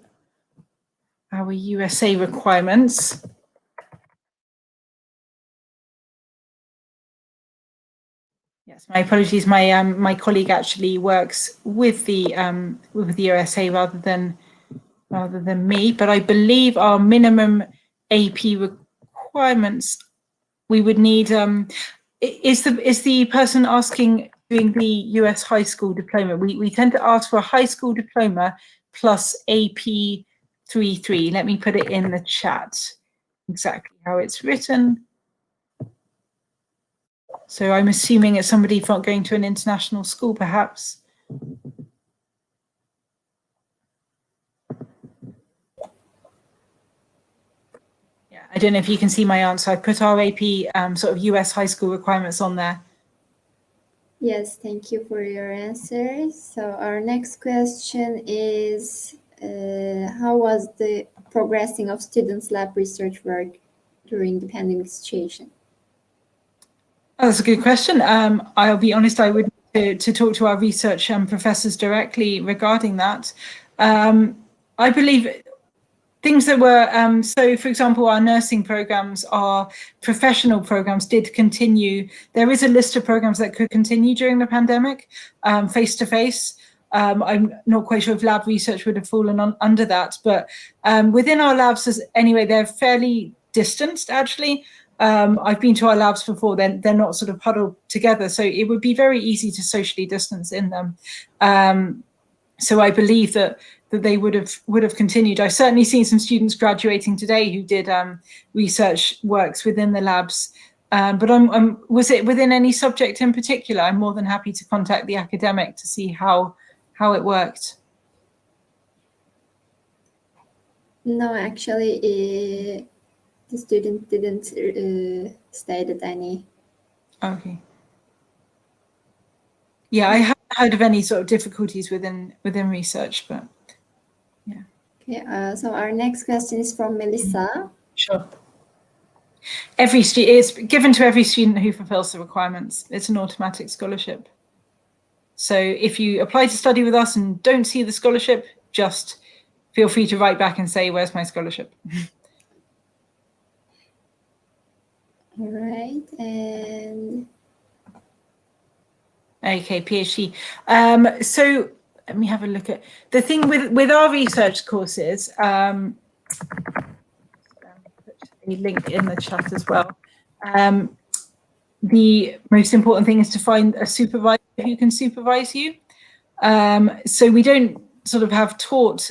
our USA requirements. Yes, my apologies. My colleague actually works with the USA rather than me, but I believe our minimum AP requirements, we would need, is the person asking doing the US high school diploma? We tend to ask for a high school diploma plus AP 3.3. Let me put it in the chat, exactly how it's written. So I'm assuming it's somebody from going to an international school, perhaps. Yeah, I don't know if you can see my answer. I put our AP sort of US high school requirements on there. Yes, thank you for your answer. So our next question is, how was the progressing of students' lab research work during the pandemic situation? Oh, that's a good question. I'll be honest, I would need to talk to our research professors directly regarding that. I believe things that were, so for example, our nursing programs, our professional programs did continue. There is a list of programs that could continue during the pandemic, face-to-face. I'm not quite sure if lab research would have fallen under that, but within our labs, anyway, they're fairly distanced, actually. I've been to our labs before, they're not sort of huddled together, so it would be very easy to socially distance in them. So I believe that they would have continued. I've certainly seen some students graduating today who did research works within the labs. But was it within any subject in particular? I'm more than happy to contact the academic to see how it worked. No, actually, the student didn't stated any. Okay. Yeah, I haven't heard of any sort of difficulties within research, but yeah. Okay, so our next question is from Melissa. Sure. It's given to every student who fulfills the requirements. It's an automatic scholarship. So if you apply to study with us and don't see the scholarship, just feel free to write back and say, where's my scholarship? All right, and okay, PhD. So let me have a look at the thing with our research courses. Put a link in the chat as well. The most important thing is to find a supervisor who can supervise you. So we don't sort of have taught.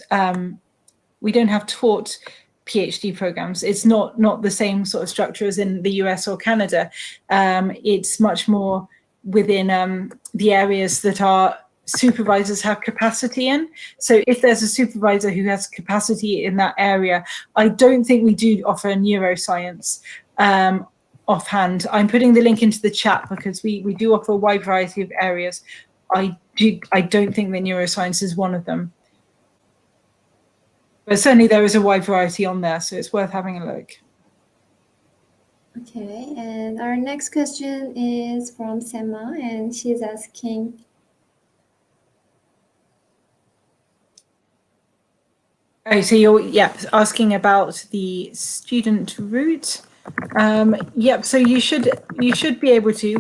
We don't have taught PhD programs. It's not the same sort of structure as in the US or Canada. It's much more within the areas that our supervisors have capacity in. So if there's a supervisor who has capacity in that area, I don't think we do offer neuroscience offhand. I'm putting the link into the chat because we do offer a wide variety of areas. I don't think that neuroscience is one of them. But certainly there is a wide variety on there, so it's worth having a look. Okay, and our next question is from Sema, and she's asking, oh, so you're asking about the student route. Yep, so you should be able to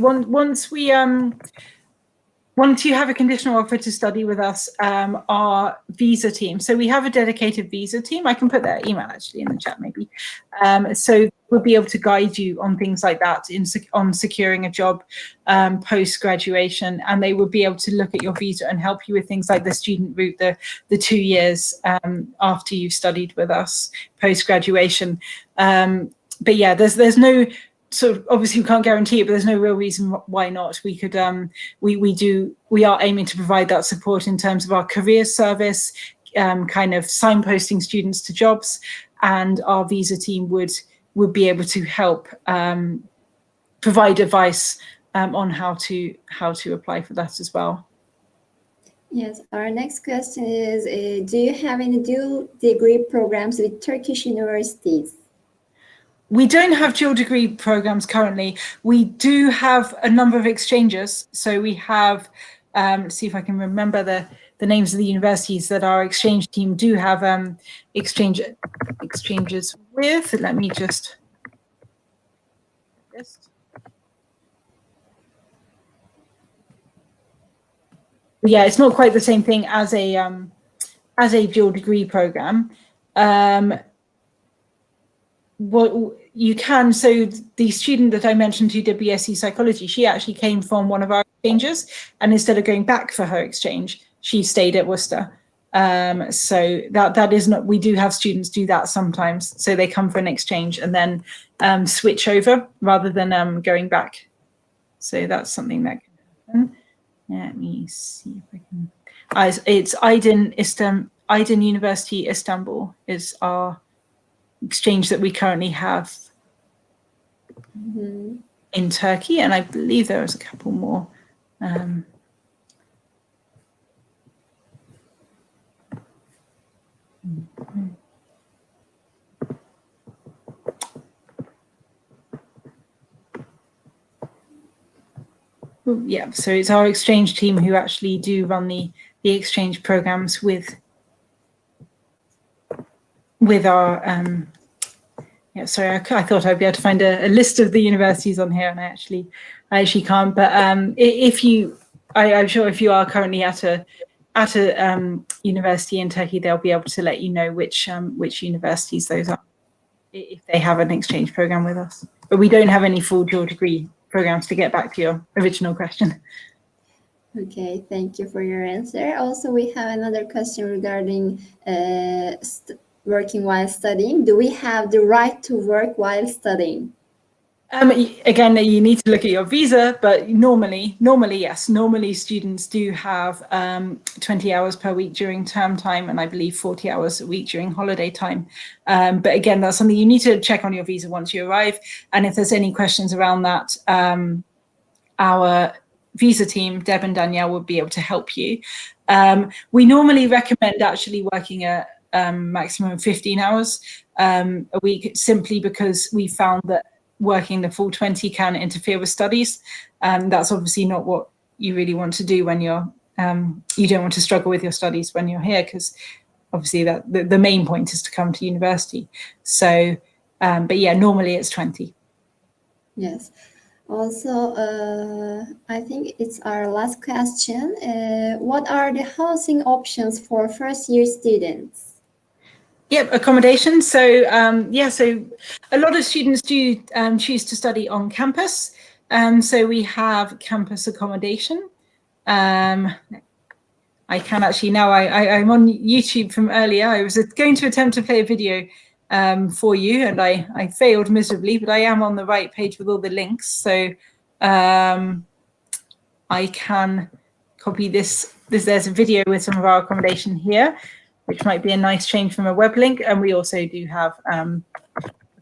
once you have a conditional offer to study with us, our visa team. So we have a dedicated visa team. I can put their email actually in the chat maybe. So we'll be able to guide you on things like that on securing a job post-graduation, and they will be able to look at your visa and help you with things like the student route, the 2 years after you've studied with us post-graduation. But yeah, there's no sort of, obviously we can't guarantee it, but there's no real reason why not. We could we are aiming to provide that support in terms of our career service, kind of signposting students to jobs, and our visa team would be able to help provide advice on how to apply for that as well. Yes, our next question is, do you have any dual degree programs with Turkish universities? We don't have dual degree programs currently. We do have a number of exchanges. So we have, let's see if I can remember the names of the universities that our exchange team do have exchanges with. Let me just. yeah, it's not quite the same thing as a dual degree program. What you can, so the student that I mentioned who did BSc psychology, she actually came from one of our exchanges, and instead of going back for her exchange, she stayed at Worcester. So that is not, we do have students do that sometimes. So they come for an exchange and then switch over rather than going back. So that's something that can happen. Let me see if I can. It's Aydın University Istanbul is our exchange that we currently have in Turkey, and I believe there is a couple more. Yeah, so it's our exchange team who actually do run the exchange programs with our yeah, sorry, I thought I'd be able to find a list of the universities on here, and I actually can't. But if you, I'm sure if you are currently at a university in Turkey, they'll be able to let you know which universities those are, if they have an exchange program with us. But we don't have any full dual degree programs, to get back to your original question. Okay, thank you for your answer. Also, we have another question regarding working while studying. Do we have the right to work while studying? Again, you need to look at your visa, but normally, yes. Normally, students do have 20 hours per week during term time, and I believe 40 hours a week during holiday time. But again, that's something you need to check on your visa once you arrive. And if there's any questions around that, our visa team, Deb and Danielle, will be able to help you. We normally recommend actually working a maximum of 15 hours a week, simply because we found that working the full 20 can interfere with studies. That's obviously not what you really want to do when you're, you don't want to struggle with your studies when you're here, because obviously that the main point is to come to university. So, but yeah, normally it's 20. Yes. Also, I think it's our last question. What are the housing options for first-year students? Yep, accommodation. So yeah, so a lot of students do choose to study on campus. So we have campus accommodation. I can actually now, I'm on YouTube from earlier. I was going to attempt to play a video for you, and I failed miserably, but I am on the right page with all the links. So I can copy this. There's a video with some of our accommodation here, which might be a nice change from a web link. And we also do have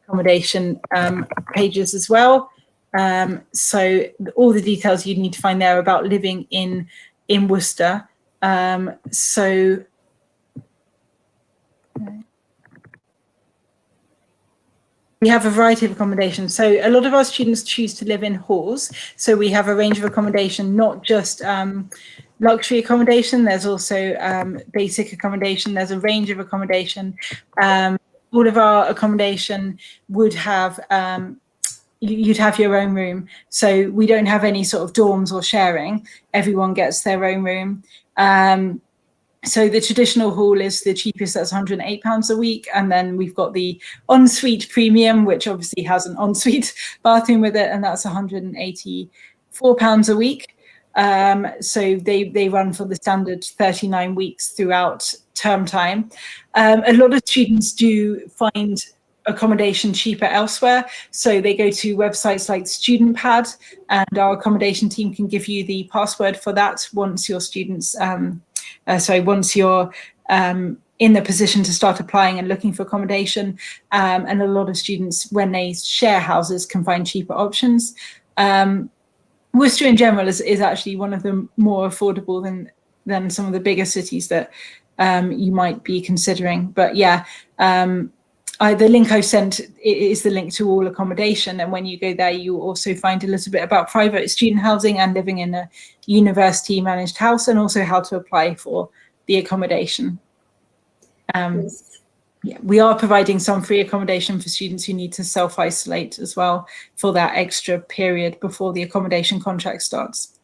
accommodation pages as well. So all the details you need to find there about living in Worcester. So we have a variety of accommodation. So a lot of our students choose to live in halls. So we have a range of accommodation, not just luxury accommodation. There's also basic accommodation. There's a range of accommodation. All of our accommodation would have, you'd have your own room. So we don't have any sort of dorms or sharing. Everyone gets their own room. So the traditional hall is the cheapest, that's £108 a week. And then we've got the ensuite premium, which obviously has an ensuite bathroom with it, and that's £184 a week. So they run for the standard 39 weeks throughout term time. A lot of students do find accommodation cheaper elsewhere. So they go to websites like StudentPad, and our accommodation team can give you the password for that once your students, once you're in the position to start applying and looking for accommodation. And a lot of students, when they share houses, can find cheaper options. Worcester in general is actually one of the more affordable than some of the bigger cities that you might be considering. But yeah, the link I sent is the link to all accommodation. And when you go there, you also find a little bit about private student housing and living in a university managed house, and also how to apply for the accommodation. Yes. Yeah, we are providing some free accommodation for students who need to self-isolate as well for that extra period before the accommodation contract starts.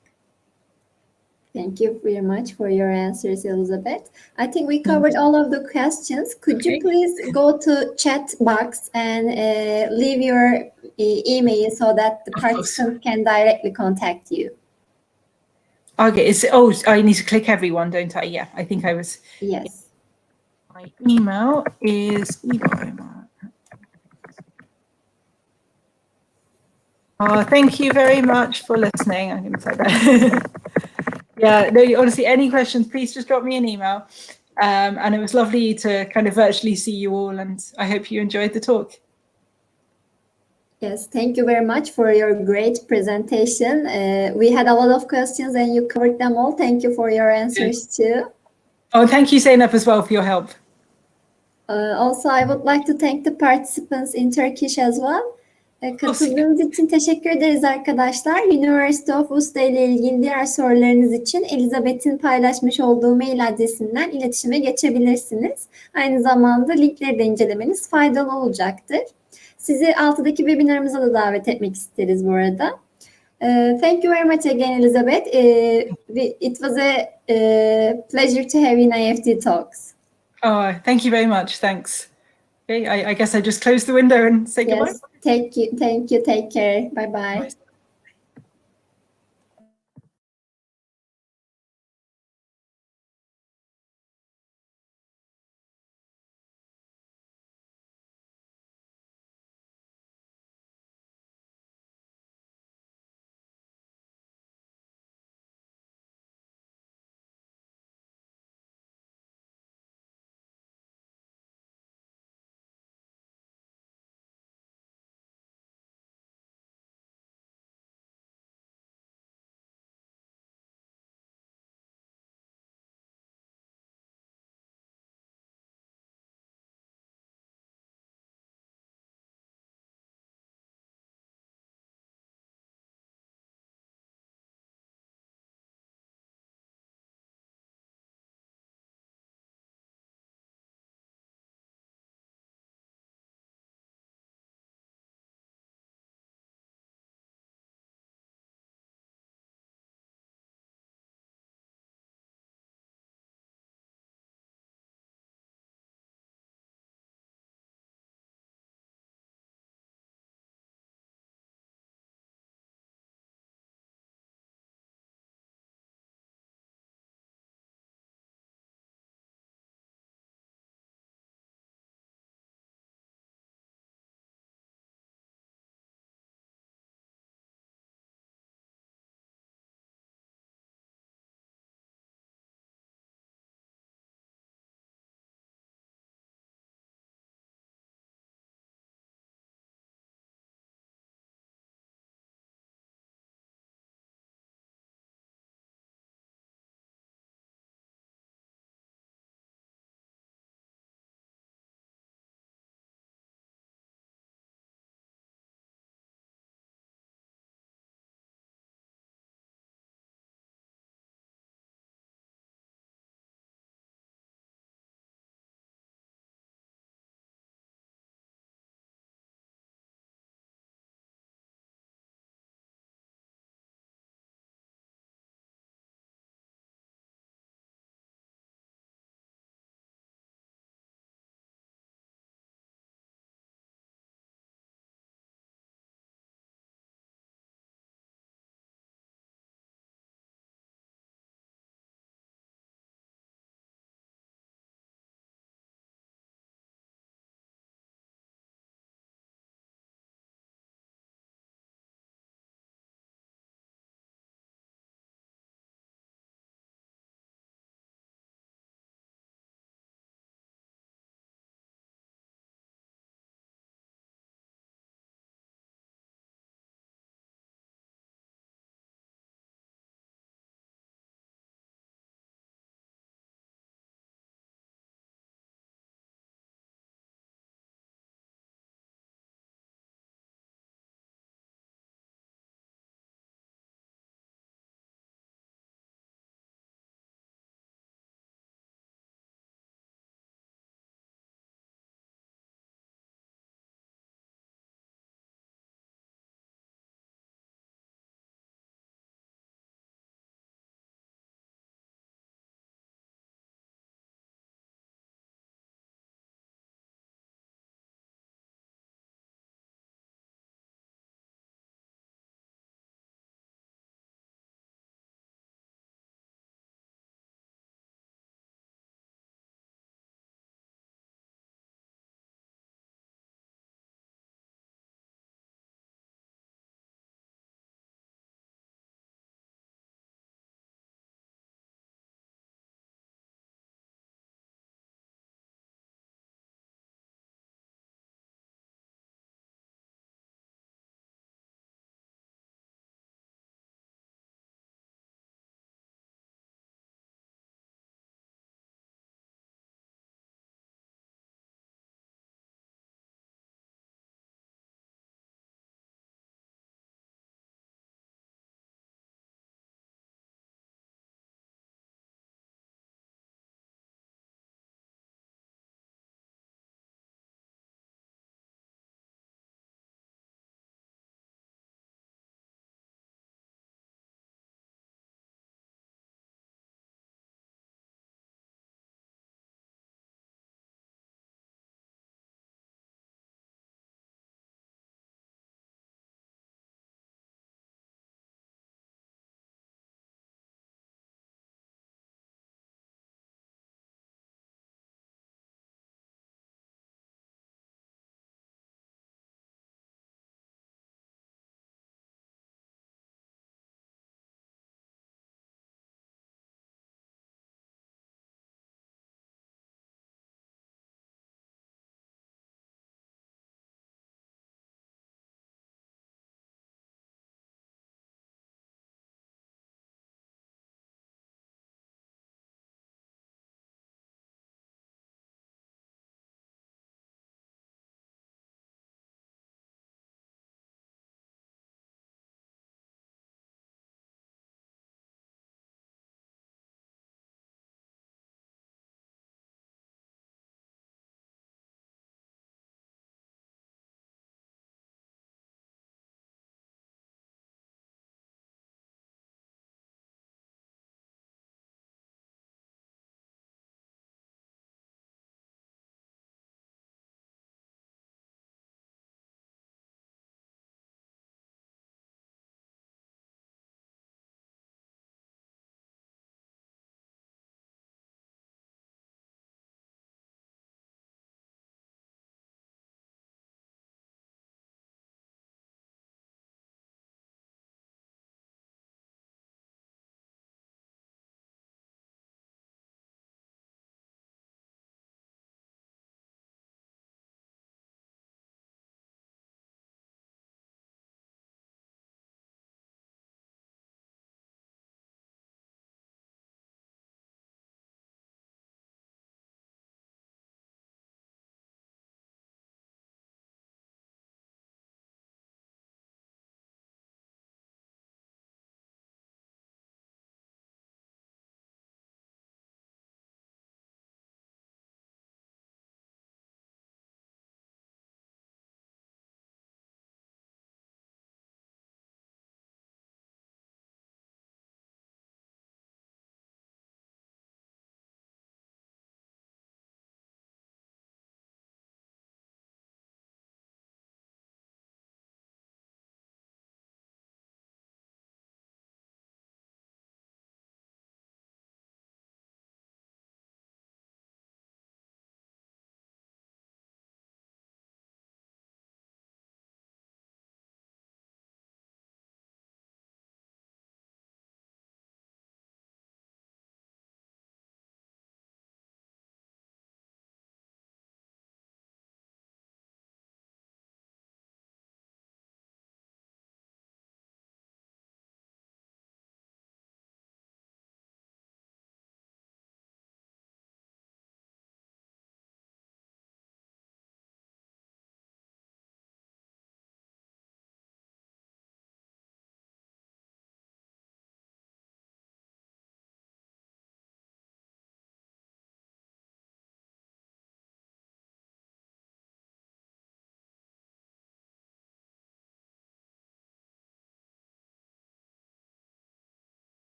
Thank you very much for your answers, Elizabeth. I think we covered all of the questions. Could you please go to chat box and leave your email so that the participants can directly contact you? Okay, I need to click everyone, don't I? Yeah, I think I was. Yes. My email is thank you very much for listening. I'm going to say that. Yeah, no, honestly, any questions, please just drop me an email. And it was lovely to kind of virtually see you all, and I hope you enjoyed the talk. Yes, thank you very much for your great presentation. We had a lot of questions and you covered them all. Thank you for your answers too. Oh, thank you, Zeynep, as well for your help. Also, I would like to thank the participants in Turkish as well. Katıldığınız için teşekkür ederiz arkadaşlar. University of Worcester ile ilgili diğer sorularınız için Elizabeth'in paylaşmış olduğu mail adresinden iletişime geçebilirsiniz. Aynı zamanda linkleri de incelemeniz faydalı olacaktır. Sizi altıdaki webinarımıza da davet etmek isteriz bu arada. Thank you very much again, Elizabeth. It was a pleasure to have you in IEFT Talks. Oh, thank you very much. Thanks. Okay, I guess I just close the window and say goodbye. Yes, thank you. Take care. Bye-bye.